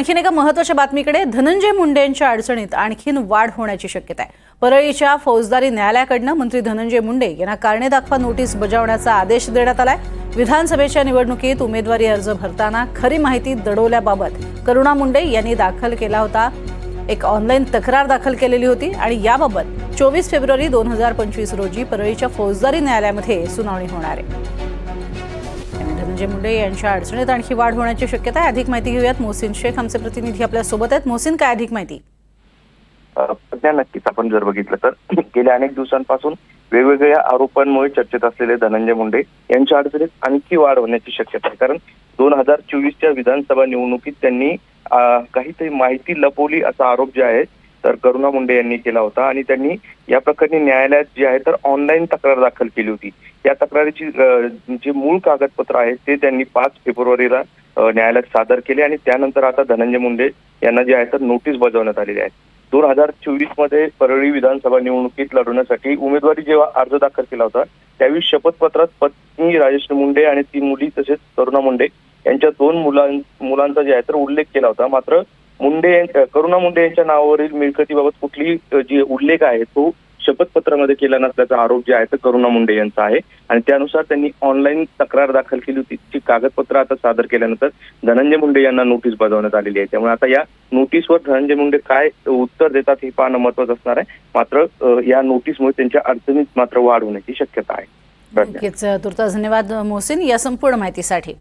आणखीन एका महत्त्वाच्या बातमीकडे धनंजय मुंडे यांच्या अडचणीत आणखीन वाढ होण्याची शक्यता आहे। परळीच्या फौजदारी न्यायालयाकडून मंत्री धनंजय मुंडे यांना कारणे दाखवा नोटीस बजावण्याचा आदेश देण्यात आलाय। विधानसभेच्या निवडणुकीत उमेदवारी अर्ज भरताना खरी माहिती दडवल्याबाबत करुणा मुंडे यांनी दाखल केला होता एक ऑनलाईन तक्रार दाखल केलेली होती आणि याबाबत 24 फेब्रुवारी 2025 रोजी परळीच्या फौजदारी न्यायालयामध्ये सुनावणी होणार आहे। धनंजय मुंडे यांच्या अडचणीत आणखी वाढ होण्याची शक्यता आहे। अधिक माहिती घेऊयात। मोहसिन शेख आमचे प्रतिनिधी आपल्या सोबत आहेत। मोहसिन, काय अधिक माहिती? नक्कीच आपण जर बघितलं तर गेल्या अनेक दिवसांपासून वेगवेगळ्या आरोपांमुळे चर्चेत असलेले धनंजय मुंडे यांच्या अडचणीत आणखी वाढ होण्याची शक्यता आहे। कारण 2024च्या विधानसभा निवडणुकीत त्यांनी काहीतरी माहिती लपवली असा आरोप जे आहे तर करुणा मुंडे यांनी केला होता आणि त्यांनी या प्रकरणी न्यायालयात जे आहे तर ऑनलाईन तक्रार दाखल केली होती। या तक्रारीची जे मूळ कागदपत्र आहे ते त्यांनी 5 फेब्रुवारीला न्यायालयात सादर केले आणि त्यानंतर आता धनंजय मुंडे यांना जे आहे तर नोटीस बजावण्यात आलेली आहे। 2024 मध्ये परळी विधानसभा निवडणुकीत लढवण्यासाठी उमेदवारी जेव्हा अर्ज दाखल केला होता त्यावेळी शपथपत्रात पत्नी राजेश्री मुंडे आणि 3 मुली तसेच करुणा मुंडे यांच्या 2 मुलांचा जे आहे तर उल्लेख केला होता। मात्र करुणा मुंडे यांच्या नावावरील मिळकतीबाबत कुठली जी उल्लेख आहे तो शपथपत्रामध्ये केला नसल्याचा आरोप जे आहे तर करुणा मुंडे यांचा आहे आणि त्यानुसार त्यांनी ऑनलाईन तक्रार दाखल केली होती। ती कागदपत्र आता सादर केल्यानंतर धनंजय मुंडे यांना नोटीस बजावण्यात आलेली आहे। त्यामुळे आता या नोटीसवर धनंजय मुंडे काय उत्तर देतात हे पाहणं महत्त्वाचं असणार आहे। मात्र या नोटीसमुळे त्यांच्या अडचणीत मात्र वाढ होण्याची शक्यता आहे। नक्कीच तुर्तास धन्यवाद मोहसिन या संपूर्ण माहितीसाठी।